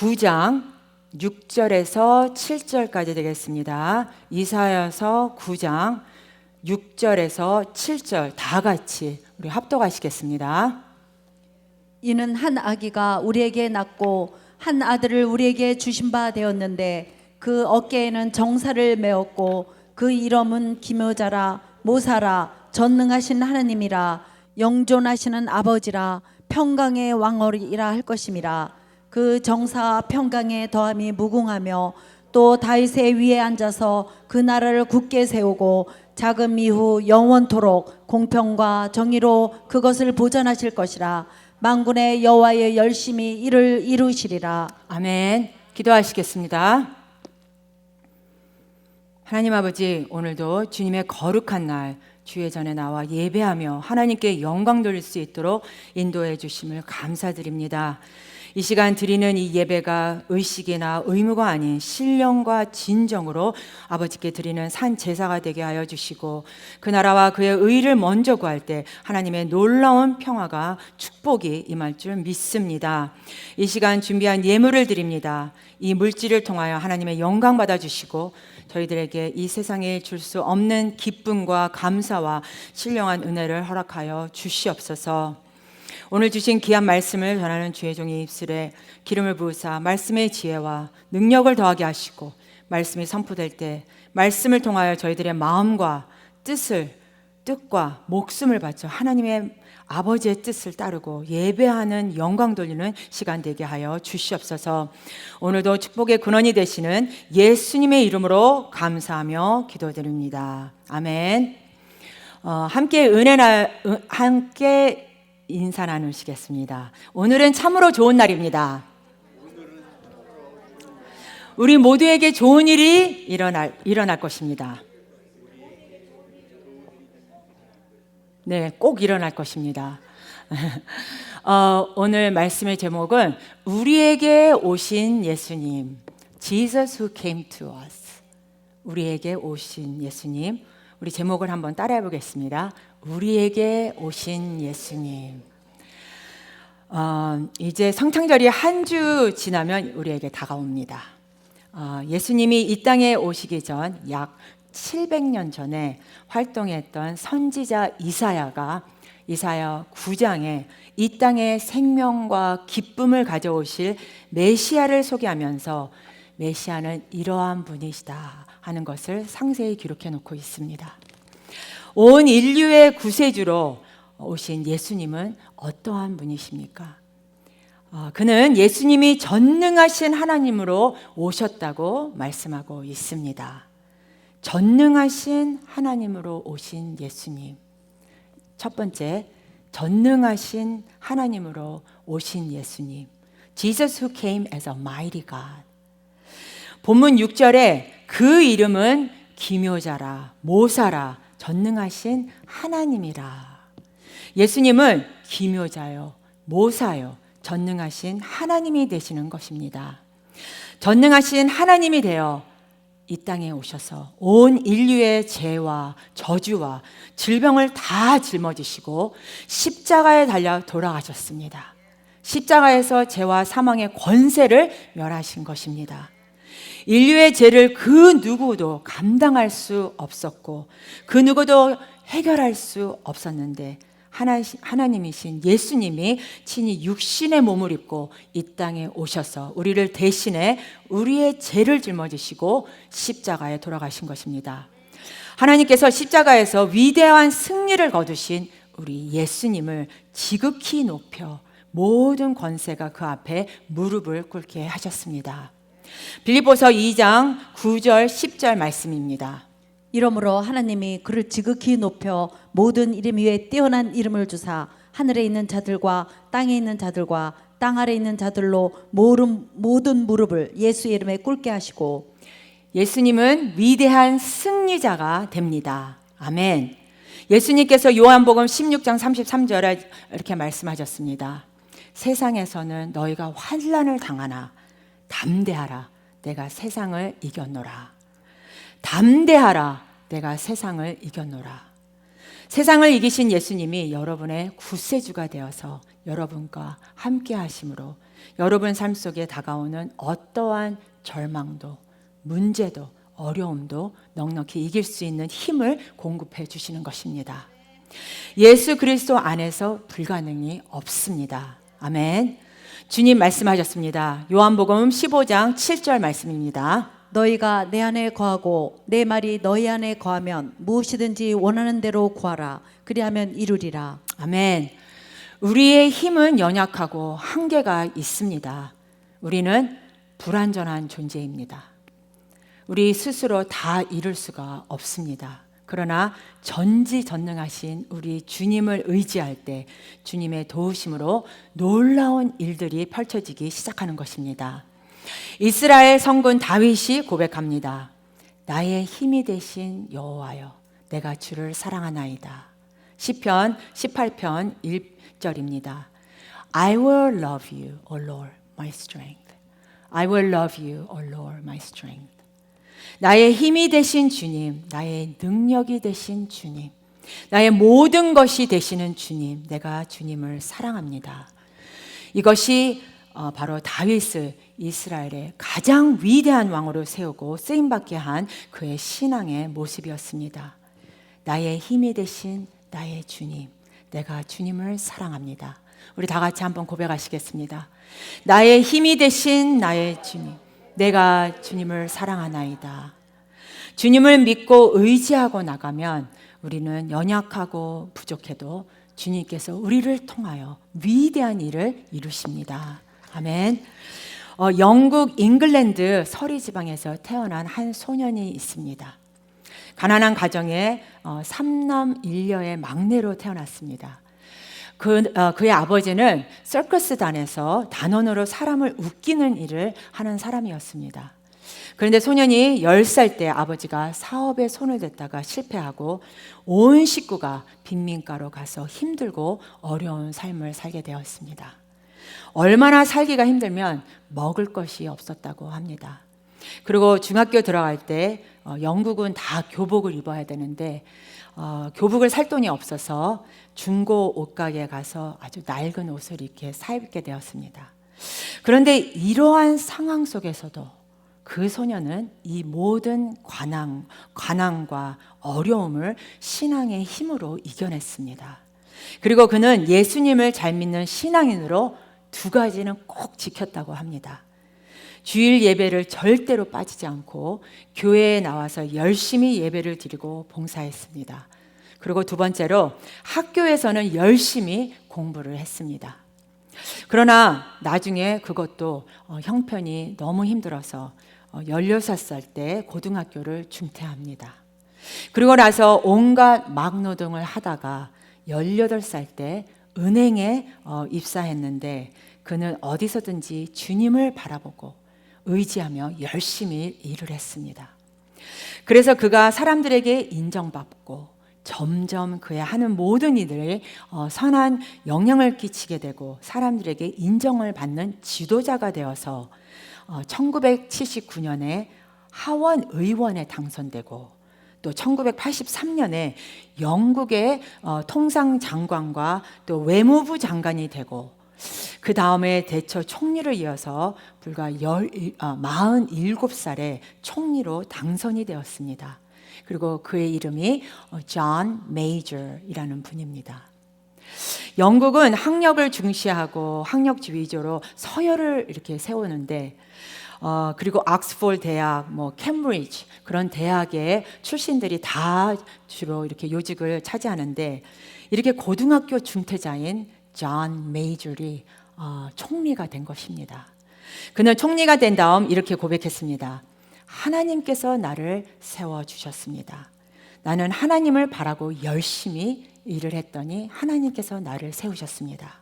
9장 6절에서 7절까지 되겠습니다. 이사야서 9장 6절에서 7절 다 같이 우리 합독하시겠습니다. 이는 한 아기가 우리에게 낳고 한 아들을 우리에게 주신 바 되었는데 그 어깨에는 정사를 메었고 그 이름은 기묘자라 모사라 전능하신 하나님이라 영존하시는 아버지라 평강의 왕어리라 할 것임이라. 그 정사와 평강의 더함이 무궁하며 또 다윗의 위에 앉아서 그 나라를 굳게 세우고 자금 이후 영원토록 공평과 정의로 그것을 보전하실 것이라. 만군의 여호와의 열심히 이를 이루시리라. 아멘. 기도하시겠습니다. 하나님 아버지, 오늘도 주님의 거룩한 날 주의 전에 나와 예배하며 하나님께 영광 돌릴 수 있도록 인도해 주심을 감사드립니다. 이 시간 드리는 이 예배가 의식이나 의무가 아닌 신령과 진정으로 아버지께 드리는 산 제사가 되게 하여 주시고, 그 나라와 그의 의를 먼저 구할 때 하나님의 놀라운 평화가 축복이 임할 줄 믿습니다. 이 시간 준비한 예물을 드립니다. 이 물질을 통하여 하나님의 영광 받아주시고 저희들에게 이 세상에 줄 수 없는 기쁨과 감사와 신령한 은혜를 허락하여 주시옵소서. 오늘 주신 귀한 말씀을 전하는 주의 종의 입술에 기름을 부으사 말씀의 지혜와 능력을 더하게 하시고, 말씀이 선포될 때 말씀을 통하여 저희들의 마음과 뜻과 목숨을 바쳐 하나님의 아버지의 뜻을 따르고 예배하는 영광 돌리는 시간 되게 하여 주시옵소서. 오늘도 축복의 근원이 되시는 예수님의 이름으로 감사하며 기도드립니다. 아멘. 함께 인사 나누시겠습니다. 오늘은 참으로 좋은 날입니다. 우리 모두에게 좋은 일이 일어날 것입니다. 네, 꼭 일어날 것입니다. 오늘 말씀의 제목은 우리에게 오신 예수님, Jesus who came to us. 우리에게 오신 예수님. 우리 제목을 한번 따라해 보겠습니다. 우리에게 오신 예수님. 이제 성탄절이 한 주 지나면 우리에게 다가옵니다. 예수님이 이 땅에 오시기 전 약 700년 전에 활동했던 선지자 이사야가 이사야 9장에 이 땅에 생명과 기쁨을 가져오실 메시아를 소개하면서 메시아는 이러한 분이시다 하는 것을 상세히 기록해 놓고 있습니다. 온 인류의 구세주로 오신 예수님은 어떠한 분이십니까? 그는 예수님이 전능하신 하나님으로 오셨다고 말씀하고 있습니다. 전능하신 하나님으로 오신 예수님. 첫 번째, 전능하신 하나님으로 오신 예수님. Jesus who came as a mighty God. 본문 6절에 그 이름은 기묘자라, 모사라, 전능하신 하나님이라. 예수님은 기묘자요, 모사요, 전능하신 하나님이 되시는 것입니다. 전능하신 하나님이 되어 이 땅에 오셔서 온 인류의 죄와 저주와 질병을 다 짊어지시고 십자가에 달려 돌아가셨습니다. 십자가에서 죄와 사망의 권세를 멸하신 것입니다. 인류의 죄를 그 누구도 감당할 수 없었고 그 누구도 해결할 수 없었는데 하나님이신 예수님이 친히 육신의 몸을 입고 이 땅에 오셔서 우리를 대신해 우리의 죄를 짊어지시고 십자가에 돌아가신 것입니다. 하나님께서 십자가에서 위대한 승리를 거두신 우리 예수님을 지극히 높여 모든 권세가 그 앞에 무릎을 꿇게 하셨습니다. 빌립보서 2장 9절 10절 말씀입니다. 이러므로 하나님이 그를 지극히 높여 모든 이름 위에 뛰어난 이름을 주사 하늘에 있는 자들과 땅에 있는 자들과 땅 아래 있는 자들로 모든 무릎을 예수의 이름에 꿇게 하시고. 예수님은 위대한 승리자가 됩니다. 아멘. 예수님께서 요한복음 16장 33절에 이렇게 말씀하셨습니다. 세상에서는 너희가 환난을 당하나 담대하라, 내가 세상을 이겼노라. 담대하라, 내가 세상을 이겼노라. 세상을 이기신 예수님이 여러분의 구세주가 되어서 여러분과 함께 하심으로 여러분 삶 속에 다가오는 어떠한 절망도, 문제도, 어려움도 넉넉히 이길 수 있는 힘을 공급해 주시는 것입니다. 예수 그리스도 안에서 불가능이 없습니다. 아멘. 주님 말씀하셨습니다. 요한복음 15장 7절 말씀입니다. 너희가 내 안에 거하고 내 말이 너희 안에 거하면 무엇이든지 원하는 대로 구하라. 그리하면 이루리라. 아멘. 우리의 힘은 연약하고 한계가 있습니다. 우리는 불완전한 존재입니다. 우리 스스로 다 이룰 수가 없습니다. 그러나 전지전능하신 우리 주님을 의지할 때 주님의 도우심으로 놀라운 일들이 펼쳐지기 시작하는 것입니다. 이스라엘 성군 다윗이 고백합니다. 나의 힘이 되신 여호와여, 내가 주를 사랑하나이다. 시편 18편 1절입니다. I will love you, O Lord, my strength. I will love you, O Lord, my strength. 나의 힘이 되신 주님, 나의 능력이 되신 주님, 나의 모든 것이 되시는 주님, 내가 주님을 사랑합니다. 이것이 바로 다윗을 이스라엘의 가장 위대한 왕으로 세우고 쓰임받게 한 그의 신앙의 모습이었습니다. 나의 힘이 되신 나의 주님, 내가 주님을 사랑합니다. 우리 다 같이 한번 고백하시겠습니다. 나의 힘이 되신 나의 주님, 내가 주님을 사랑하나이다. 주님을 믿고 의지하고 나가면 우리는 연약하고 부족해도 주님께서 우리를 통하여 위대한 일을 이루십니다. 아멘. 영국 잉글랜드 서리 지방에서 태어난 한 소년이 있습니다. 가난한 가정에 3남 1녀의 막내로 태어났습니다. 그의 아버지는 서커스단에서 단원으로 사람을 웃기는 일을 하는 사람이었습니다. 그런데 소년이 10살 때 아버지가 사업에 손을 댔다가 실패하고 온 식구가 빈민가로 가서 힘들고 어려운 삶을 살게 되었습니다. 얼마나 살기가 힘들면 먹을 것이 없었다고 합니다. 그리고 중학교 들어갈 때 영국은 다 교복을 입어야 되는데 교복을 살 돈이 없어서 중고 옷가게에 가서 아주 낡은 옷을 이렇게 사입게 되었습니다. 그런데 이러한 상황 속에서도 그 소년은 이 모든 관항과 어려움을 신앙의 힘으로 이겨냈습니다. 그리고 그는 예수님을 잘 믿는 신앙인으로 2가지는 꼭 지켰다고 합니다. 주일 예배를 절대로 빠지지 않고 교회에 나와서 열심히 예배를 드리고 봉사했습니다. 그리고 2번째로 학교에서는 열심히 공부를 했습니다. 그러나 나중에 그것도 형편이 너무 힘들어서 16살 때 고등학교를 중퇴합니다. 그리고 나서 온갖 막노동을 하다가 18살 때 은행에 입사했는데 그는 어디서든지 주님을 바라보고 의지하며 열심히 일을 했습니다. 그래서 그가 사람들에게 인정받고 점점 그의 하는 모든 일들이 선한 영향을 끼치게 되고 사람들에게 인정을 받는 지도자가 되어서 1979년에 하원 의원에 당선되고 또 1983년에 영국의 통상장관과 또 외무부 장관이 되고 그 다음에 대처 총리를 이어서 불과 47살에 총리로 당선이 되었습니다. 그리고 그의 이름이 존 메이저이라는 분입니다. 영국은 학력을 중시하고 학력주의자로 서열을 이렇게 세우는데 그리고 옥스포드 대학, 캠브리지 그런 대학의 출신들이 다 주로 이렇게 요직을 차지하는데 이렇게 고등학교 중퇴자인 존 메이저이 총리가 된 것입니다. 그는 총리가 된 다음 이렇게 고백했습니다. 하나님께서 나를 세워주셨습니다. 나는 하나님을 바라고 열심히 일을 했더니 하나님께서 나를 세우셨습니다.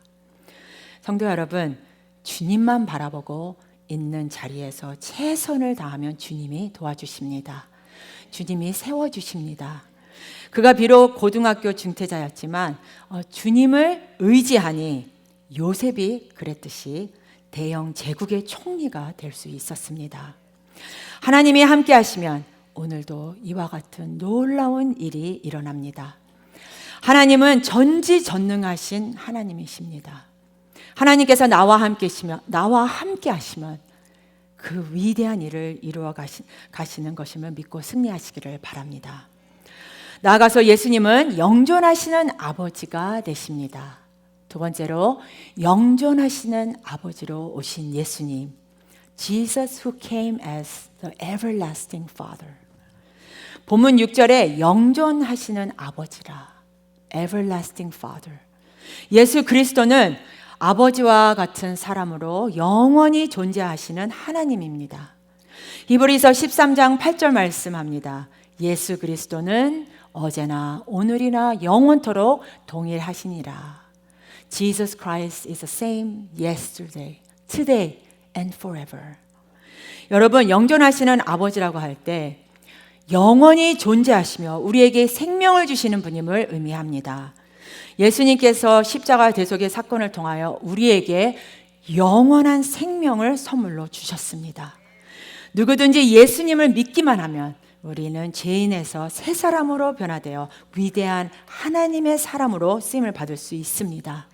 성도 여러분, 주님만 바라보고 있는 자리에서 최선을 다하면 주님이 도와주십니다. 주님이 세워주십니다. 그가 비록 고등학교 중퇴자였지만 주님을 의지하니 요셉이 그랬듯이 대영 제국의 총리가 될 수 있었습니다. 하나님이 함께 하시면 오늘도 이와 같은 놀라운 일이 일어납니다. 하나님은 전지전능하신 하나님이십니다. 하나님께서 나와 함께 하시면 그 위대한 일을 이루어 가시는 것임을 믿고 승리하시기를 바랍니다. 나아가서 예수님은 영존하시는 아버지가 되십니다. 두 번째로 영존하시는 아버지로 오신 예수님, Jesus who came as the everlasting Father. 본문 6절에 영존하시는 아버지라, everlasting Father. 예수 그리스도는 아버지와 같은 사람으로 영원히 존재하시는 하나님입니다. 히브리서 13장 8절 말씀합니다. 예수 그리스도는 어제나 오늘이나 영원토록 동일하시니라. Jesus Christ is the same yesterday, today and forever. 여러분, 영존하시는 아버지라고 할 때 영원히 존재하시며 우리에게 생명을 주시는 분임을 의미합니다. 예수님께서 십자가 대속의 사건을 통하여 우리에게 영원한 생명을 선물로 주셨습니다. 누구든지 예수님을 믿기만 하면 우리는 죄인에서 새 사람으로 변화되어 위대한 하나님의 사람으로 쓰임을 받을 수 있습니다.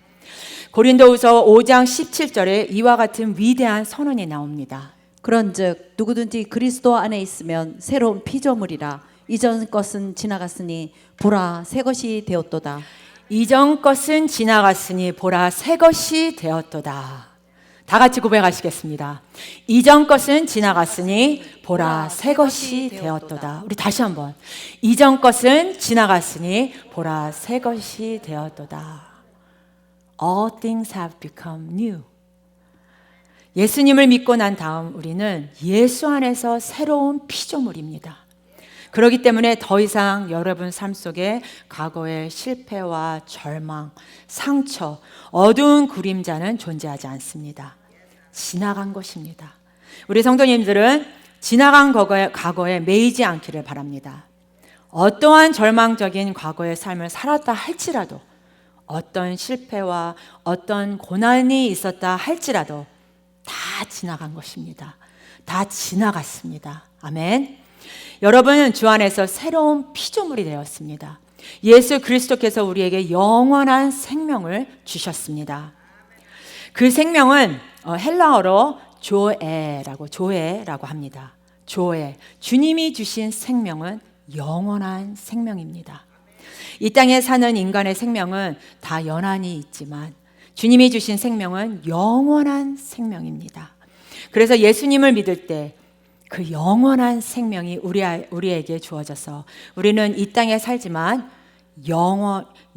고린도후서 5장 17절에 이와 같은 위대한 선언이 나옵니다. 그런즉 누구든지 그리스도 안에 있으면 새로운 피조물이라. 이전 것은 지나갔으니 보라 새 것이 되었도다. 이전 것은 지나갔으니 보라 새 것이 되었도다. 다 같이 고백하시겠습니다. 이전 것은 지나갔으니 보라 새 것이 되었도다. 우리 다시 한번. 이전 것은 지나갔으니 보라 새 것이 되었도다. All things have become new. 예수님을 믿고 난 다음 우리는 예수 안에서 새로운 피조물입니다. 그렇기 때문에 더 이상 여러분 삶 속에 과거의 실패와 절망, 상처, 어두운 그림자는 존재하지 않습니다. 지나간 것입니다. 우리 성도님들은 지나간 과거에 매이지 않기를 바랍니다. 어떠한 절망적인 과거의 삶을 살았다 할지라도, 어떤 실패와 어떤 고난이 있었다 할지라도 다 지나간 것입니다. 다 지나갔습니다. 아멘. 여러분은 주 안에서 새로운 피조물이 되었습니다. 예수 그리스도께서 우리에게 영원한 생명을 주셨습니다. 그 생명은 헬라어로 조에라고 합니다. 조에. 주님이 주신 생명은 영원한 생명입니다. 이 땅에 사는 인간의 생명은 다 연한이 있지만 주님이 주신 생명은 영원한 생명입니다. 그래서 예수님을 믿을 때 그 영원한 생명이 우리에게 주어져서 우리는 이 땅에 살지만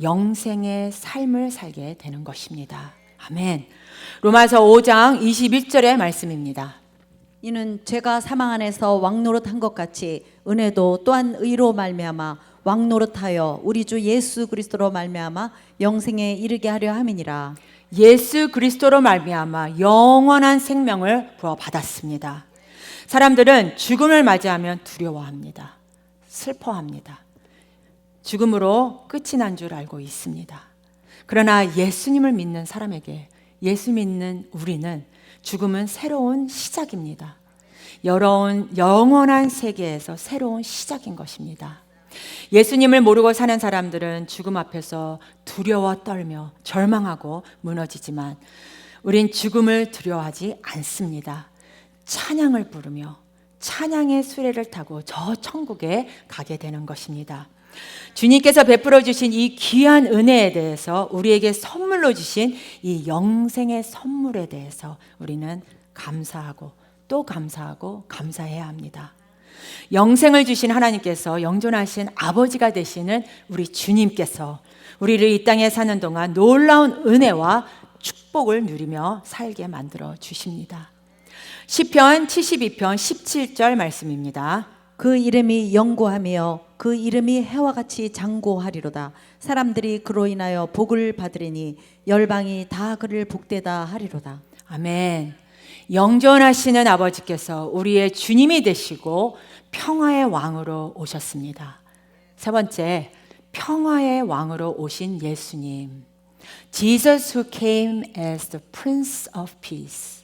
영생의 삶을 살게 되는 것입니다. 아멘. 로마서 5장 21절의 말씀입니다. 이는 죄가 사망 안에서 왕노릇한 것 같이 은혜도 또한 의로 말미암아 왕노릇하여 우리 주 예수 그리스도로 말미암아 영생에 이르게 하려 함이니라. 예수 그리스도로 말미암아 영원한 생명을 부어받았습니다. 사람들은 죽음을 맞이하면 두려워합니다. 슬퍼합니다. 죽음으로 끝이 난 줄 알고 있습니다. 그러나 예수님을 믿는 사람에게, 예수 믿는 우리는 죽음은 새로운 시작입니다. 영원한 세계에서 새로운 시작인 것입니다. 예수님을 모르고 사는 사람들은 죽음 앞에서 두려워 떨며 절망하고 무너지지만 우린 죽음을 두려워하지 않습니다. 찬양을 부르며 찬양의 수레를 타고 저 천국에 가게 되는 것입니다. 주님께서 베풀어 주신 이 귀한 은혜에 대해서, 우리에게 선물로 주신 이 영생의 선물에 대해서 우리는 감사하고 또 감사하고 감사해야 합니다. 영생을 주신 하나님께서, 영존하신 아버지가 되시는 우리 주님께서 우리를 이 땅에 사는 동안 놀라운 은혜와 축복을 누리며 살게 만들어 주십니다. 시편 72편 17절 말씀입니다. 그 이름이 영구하며 그 이름이 해와 같이 장고하리로다. 사람들이 그로 인하여 복을 받으리니 열방이 다 그를 복되다 하리로다. 아멘. 영존하시는 아버지께서 우리의 주님이 되시고 평화의 왕으로 오셨습니다. 세 번째, 평화의 왕으로 오신 예수님. Jesus who came as the Prince of Peace.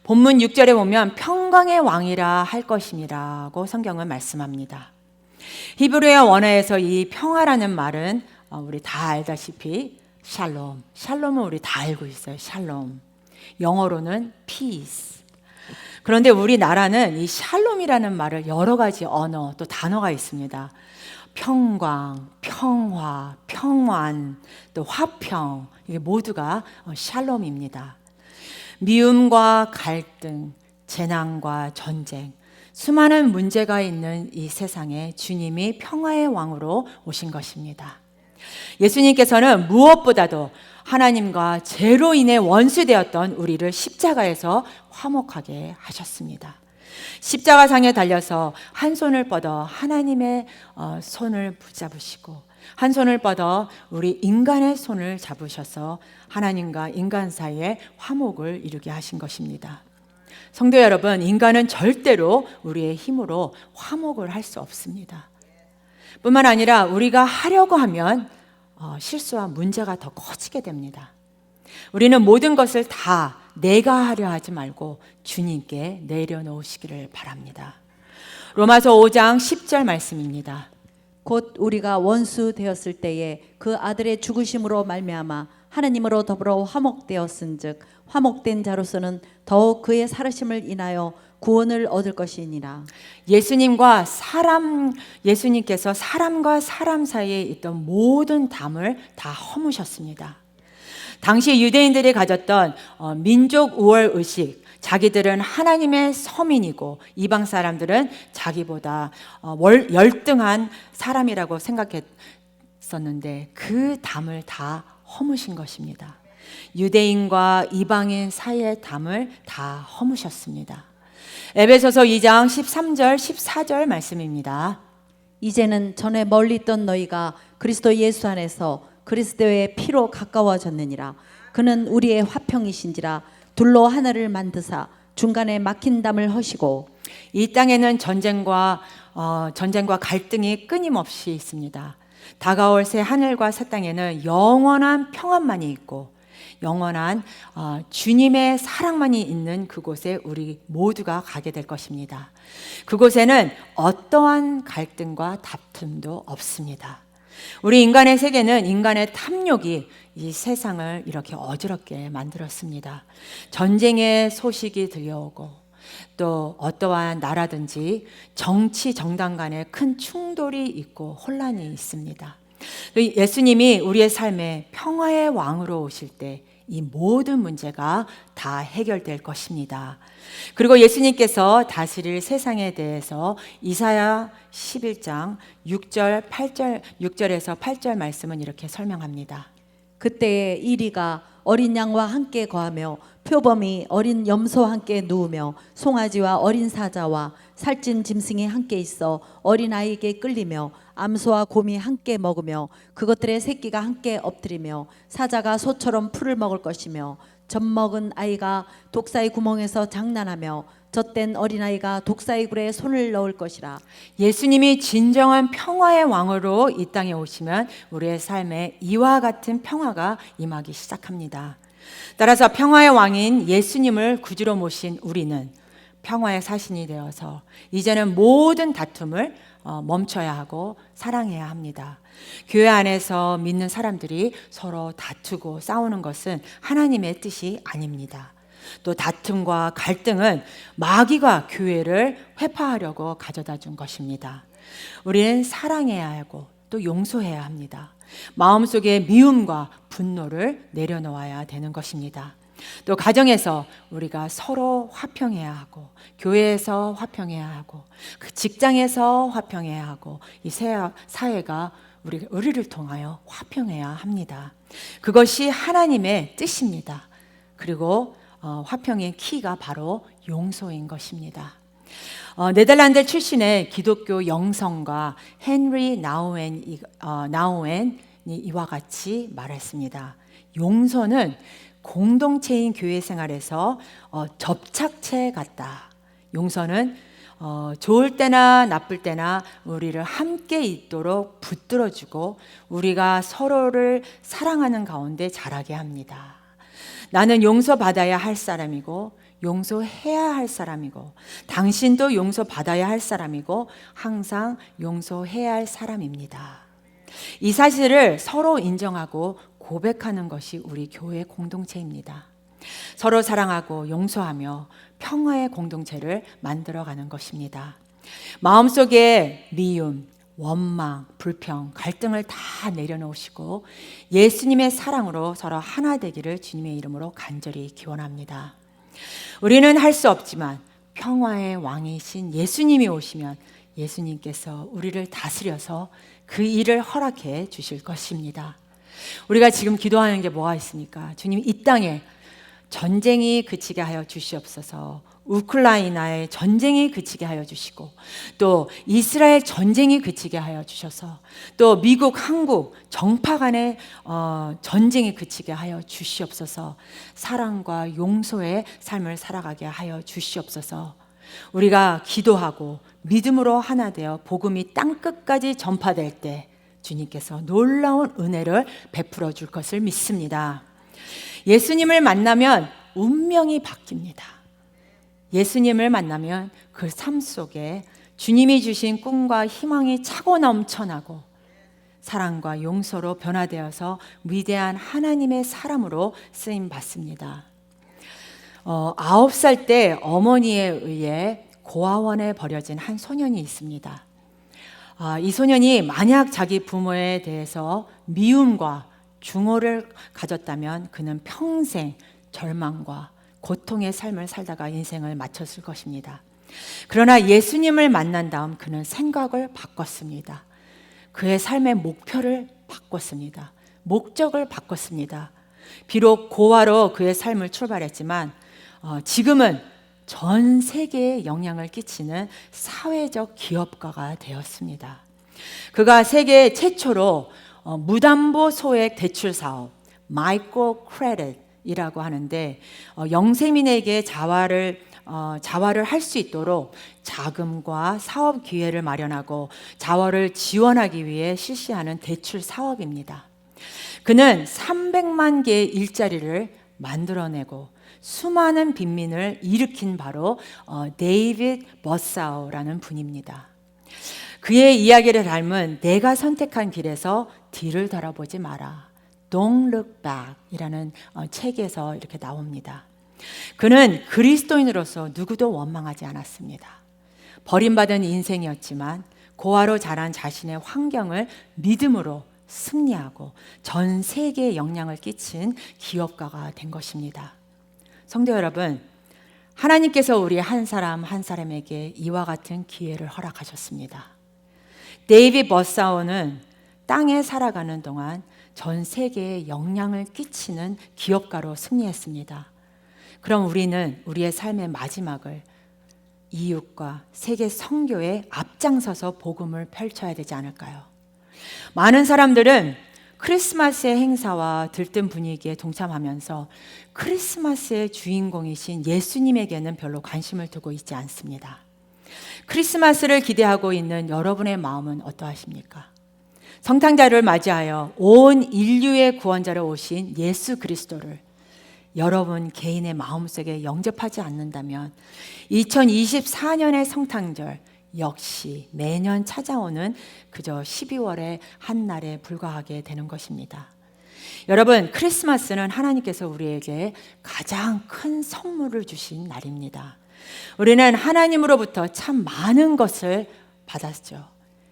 본문 6절에 보면 평강의 왕이라 할 것임이라고 성경은 말씀합니다. 히브리어 원어에서 이 평화라는 말은 우리 다 알다시피 샬롬. 샬롬은 우리 다 알고 있어요. 샬롬. 영어로는 peace. 그런데 우리나라는 이 샬롬이라는 말을 여러 가지 언어 또 단어가 있습니다. 평강, 평화, 평안, 또 화평, 이게 모두가 샬롬입니다. 미움과 갈등, 재난과 전쟁, 수많은 문제가 있는 이 세상에 주님이 평화의 왕으로 오신 것입니다. 예수님께서는 무엇보다도 하나님과 죄로 인해 원수되었던 우리를 십자가에서 화목하게 하셨습니다. 십자가상에 달려서 한 손을 뻗어 하나님의 손을 붙잡으시고 한 손을 뻗어 우리 인간의 손을 잡으셔서 하나님과 인간 사이에 화목을 이루게 하신 것입니다. 성도 여러분, 인간은 절대로 우리의 힘으로 화목을 할 수 없습니다. 뿐만 아니라 우리가 하려고 하면 실수와 문제가 더 커지게 됩니다. 우리는 모든 것을 다 내가 하려 하지 말고 주님께 내려놓으시기를 바랍니다. 로마서 5장 10절 말씀입니다. 곧 우리가 원수 되었을 때에 그 아들의 죽으심으로 말미암아 하나님으로 더불어 화목되었은즉 화목된 자로서는 더욱 그의 살으심을 인하여 구원을 얻을 것이니라. 예수님께서 사람과 사람 사이에 있던 모든 담을 다 허무셨습니다. 당시 유대인들이 가졌던 민족 우월 의식, 자기들은 하나님의 서민이고 이방 사람들은 자기보다 열등한 사람이라고 생각했었는데 그 담을 다 허무신 것입니다. 유대인과 이방인 사이의 담을 다 허무셨습니다. 에베소서 2장 13절 14절 말씀입니다. 이제는 전에 멀리 있던 너희가 그리스도 예수 안에서 그리스도의 피로 가까워졌느니라. 그는 우리의 화평이신지라. 둘로 하나를 만드사 중간에 막힌 담을 허시고. 이 땅에는 전쟁과 갈등이 끊임없이 있습니다. 다가올 새 하늘과 새 땅에는 영원한 평안만이 있고 영원한 주님의 사랑만이 있는 그곳에 우리 모두가 가게 될 것입니다. 그곳에는 어떠한 갈등과 다툼도 없습니다. 우리 인간의 세계는 인간의 탐욕이 이 세상을 이렇게 어지럽게 만들었습니다. 전쟁의 소식이 들려오고 또 어떠한 나라든지 정치 정당 간에 큰 충돌이 있고 혼란이 있습니다. 예수님이 우리의 삶에 평화의 왕으로 오실 때 이 모든 문제가 다 해결될 것입니다. 그리고 예수님께서 다스릴 세상에 대해서 이사야 11장 6절에서 8절 말씀은 이렇게 설명합니다. 그때에 이리가 어린 양과 함께 거하며 표범이 어린 염소와 함께 누우며 송아지와 어린 사자와 살찐 짐승이 함께 있어 어린아이에게 끌리며 암소와 곰이 함께 먹으며 그것들의 새끼가 함께 엎드리며 사자가 소처럼 풀을 먹을 것이며 젖먹은 아이가 독사의 구멍에서 장난하며 젖된 어린아이가 독사의 굴에 손을 넣을 것이라. 예수님이 진정한 평화의 왕으로 이 땅에 오시면 우리의 삶에 이와 같은 평화가 임하기 시작합니다. 따라서 평화의 왕인 예수님을 구주로 모신 우리는 평화의 사신이 되어서 이제는 모든 다툼을 멈춰야 하고 사랑해야 합니다. 교회 안에서 믿는 사람들이 서로 다투고 싸우는 것은 하나님의 뜻이 아닙니다. 또 다툼과 갈등은 마귀가 교회를 회파하려고 가져다 준 것입니다. 우리는 사랑해야 하고 또 용서해야 합니다. 마음속에 미움과 분노를 내려놓아야 되는 것입니다. 또 가정에서 우리가 서로 화평해야 하고 교회에서 화평해야 하고 그 직장에서 화평해야 하고 이 사회가 우리를 통하여 화평해야 합니다. 그것이 하나님의 뜻입니다. 그리고 화평의 키가 바로 용서인 것입니다. 네덜란드 출신의 기독교 영성가 헨리 나우엔이 이와 같이 말했습니다. 용서는 공동체인 교회 생활에서 접착체 같다. 용서는 좋을 때나 나쁠 때나 우리를 함께 있도록 붙들어주고 우리가 서로를 사랑하는 가운데 자라게 합니다. 나는 용서받아야 할 사람이고 용서해야 할 사람이고 당신도 용서받아야 할 사람이고 항상 용서해야 할 사람입니다. 이 사실을 서로 인정하고 고백하는 것이 우리 교회 공동체입니다. 서로 사랑하고 용서하며 평화의 공동체를 만들어가는 것입니다. 마음속에 미움, 원망, 불평, 갈등을 다 내려놓으시고 예수님의 사랑으로 서로 하나 되기를 주님의 이름으로 간절히 기원합니다. 우리는 할 수 없지만 평화의 왕이신 예수님이 오시면 예수님께서 우리를 다스려서 그 일을 허락해 주실 것입니다. 우리가 지금 기도하는 게 뭐가 있습니까? 주님, 이 땅에 전쟁이 그치게 하여 주시옵소서. 우크라이나의 전쟁이 그치게 하여 주시고, 또 이스라엘 전쟁이 그치게 하여 주셔서, 또 미국, 한국 정파 간의 전쟁이 그치게 하여 주시옵소서. 사랑과 용서의 삶을 살아가게 하여 주시옵소서. 우리가 기도하고 믿음으로 하나 되어 복음이 땅끝까지 전파될 때 주님께서 놀라운 은혜를 베풀어 줄 것을 믿습니다. 예수님을 만나면 운명이 바뀝니다. 예수님을 만나면 그 삶 속에 주님이 주신 꿈과 희망이 차고 넘쳐나고 사랑과 용서로 변화되어서 위대한 하나님의 사람으로 쓰임 받습니다. 9살 때 어머니에 의해 고아원에 버려진 한 소년이 있습니다. 이 소년이 만약 자기 부모에 대해서 미움과 중호를 가졌다면 그는 평생 절망과 고통의 삶을 살다가 인생을 마쳤을 것입니다. 그러나 예수님을 만난 다음 그는 생각을 바꿨습니다. 그의 삶의 목표를 바꿨습니다. 목적을 바꿨습니다. 비록 고아로 그의 삶을 출발했지만 지금은 전 세계에 영향을 끼치는 사회적 기업가가 되었습니다. 그가 세계 최초로 무담보 소액 대출 사업, 마이크로 크레딧이라고 하는데 영세민에게 자활을 할 수 있도록 자금과 사업 기회를 마련하고 자활을 지원하기 위해 실시하는 대출 사업입니다. 그는 300만 개의 일자리를 만들어내고 수많은 빈민을 일으킨 바로 데이빗 버사오라는 분입니다. 그의 이야기를 닮은 내가 선택한 길에서 뒤를 돌아보지 마라. Don't look back 이라는 책에서 이렇게 나옵니다. 그는 그리스도인으로서 누구도 원망하지 않았습니다. 버림받은 인생이었지만 고아로 자란 자신의 환경을 믿음으로 승리하고 전 세계에 영향을 끼친 기업가가 된 것입니다. 성도 여러분, 하나님께서 우리 한 사람 한 사람에게 이와 같은 기회를 허락하셨습니다. 데이빗 버사오는 땅에 살아가는 동안 전 세계에 영향을 끼치는 기업가로 승리했습니다. 그럼 우리는 우리의 삶의 마지막을 이웃과 세계 선교에 앞장서서 복음을 펼쳐야 되지 않을까요? 많은 사람들은 크리스마스의 행사와 들뜬 분위기에 동참하면서 크리스마스의 주인공이신 예수님에게는 별로 관심을 두고 있지 않습니다. 크리스마스를 기대하고 있는 여러분의 마음은 어떠하십니까? 성탄절을 맞이하여 온 인류의 구원자로 오신 예수 그리스도를 여러분 개인의 마음속에 영접하지 않는다면 2024년의 성탄절 역시 매년 찾아오는 그저 12월의 한 날에 불과하게 되는 것입니다. 여러분, 크리스마스는 하나님께서 우리에게 가장 큰 선물을 주신 날입니다. 우리는 하나님으로부터 참 많은 것을 받았죠.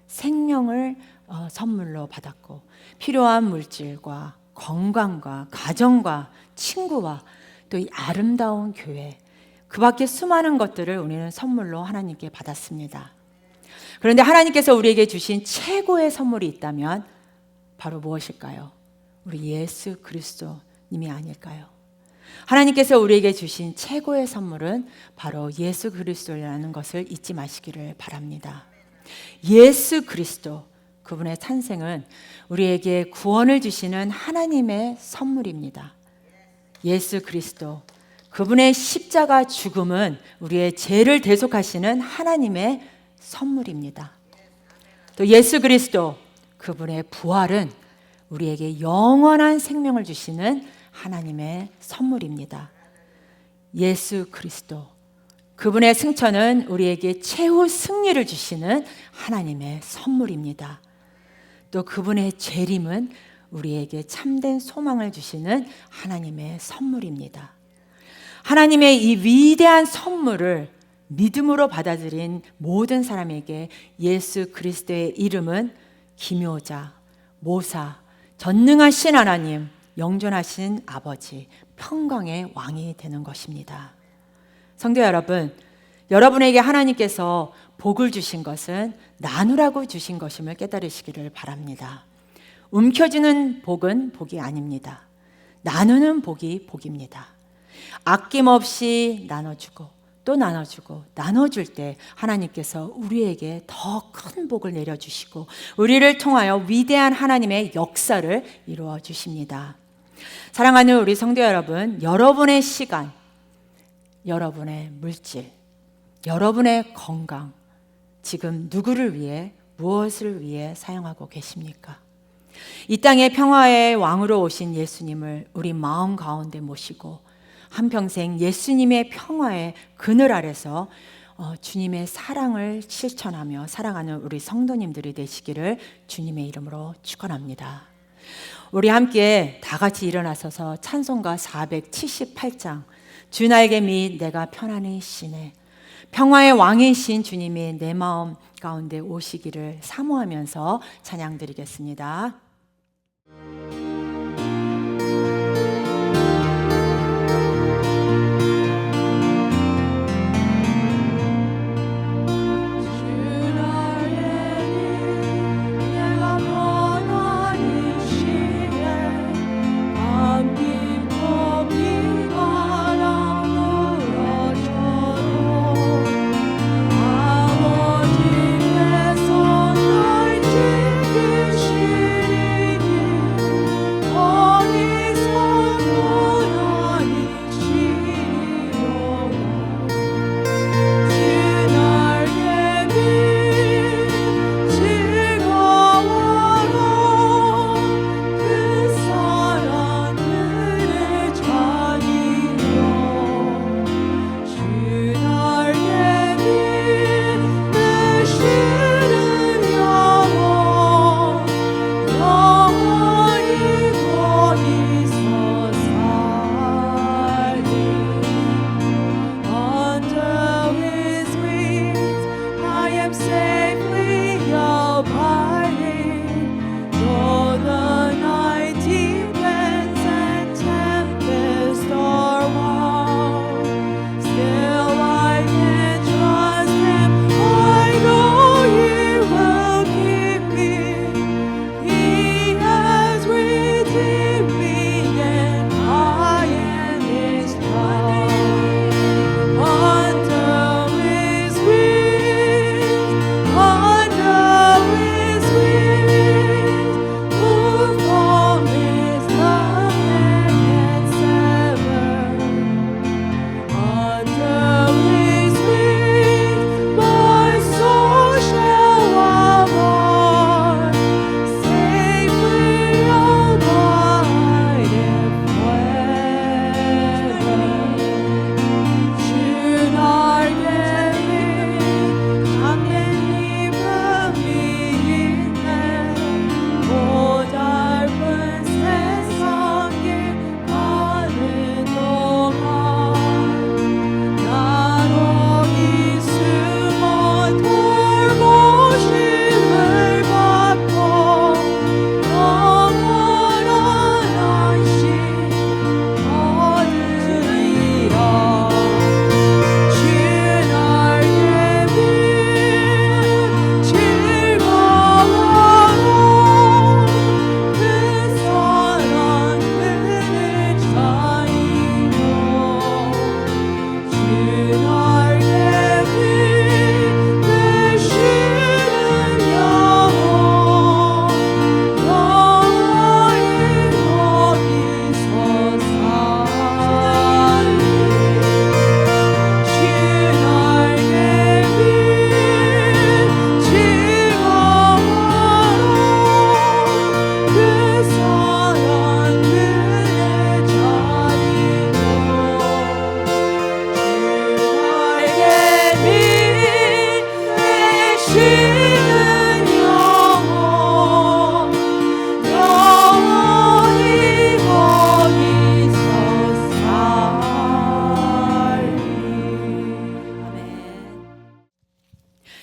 생명을 선물로 받았고 필요한 물질과 건강과 가정과 친구와 또 이 아름다운 교회, 그 밖에 수많은 것들을 우리는 선물로 하나님께 받았습니다. 그런데 하나님께서 우리에게 주신 최고의 선물이 있다면 바로 무엇일까요? 우리 예수 그리스도님이 아닐까요? 하나님께서 우리에게 주신 최고의 선물은 바로 예수 그리스도라는 것을 잊지 마시기를 바랍니다. 예수 그리스도, 그분의 탄생은 우리에게 구원을 주시는 하나님의 선물입니다. 예수 그리스도, 그분의 십자가 죽음은 우리의 죄를 대속하시는 하나님의 선물입니다. 또 예수 그리스도, 그분의 부활은 우리에게 영원한 생명을 주시는 하나님의 선물입니다. 예수 그리스도, 그분의 승천은 우리에게 최후 승리를 주시는 하나님의 선물입니다. 또 그분의 재림은 우리에게 참된 소망을 주시는 하나님의 선물입니다. 하나님의 이 위대한 선물을 믿음으로 받아들인 모든 사람에게 예수 그리스도의 이름은 기묘자, 모사, 전능하신 하나님, 영존하신 아버지, 평강의 왕이 되는 것입니다. 성도 여러분, 여러분에게 하나님께서 복을 주신 것은 나누라고 주신 것임을 깨달으시기를 바랍니다. 움켜쥐는 복은 복이 아닙니다. 나누는 복이 복입니다. 아낌없이 나눠주고 또 나눠주고 나눠줄 때 하나님께서 우리에게 더 큰 복을 내려주시고 우리를 통하여 위대한 하나님의 역사를 이루어 주십니다. 사랑하는 우리 성도 여러분, 여러분의 시간, 여러분의 물질, 여러분의 건강, 지금 누구를 위해, 무엇을 위해 사용하고 계십니까? 이 땅의 평화의 왕으로 오신 예수님을 우리 마음 가운데 모시고 한평생 예수님의 평화의 그늘 아래서 주님의 사랑을 실천하며 살아가는 우리 성도님들이 되시기를 주님의 이름으로 축원합니다. 우리 함께 다 같이 일어나서서 찬송가 478장 주 날개 및 내가 편안히 쉬네, 평화의 왕이신 주님이 내 마음 가운데 오시기를 사모하면서 찬양 드리겠습니다. 아버지께서 널 지키시리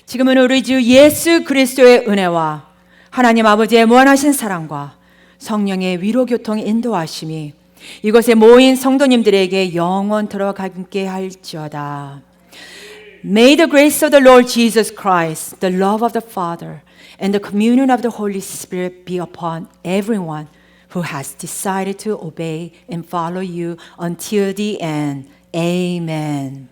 지금은 우리 주 예수 그리스도의 은혜와 하나님 아버지의 무한하신 사랑과 성령의 위로교통 인도하심이 이곳에 모인 성도님들에게 영원토록 함께 할지어다. May the grace of the Lord Jesus Christ, the love of the Father, and the communion of the Holy Spirit be upon everyone who has decided to obey and follow you until the end. Amen.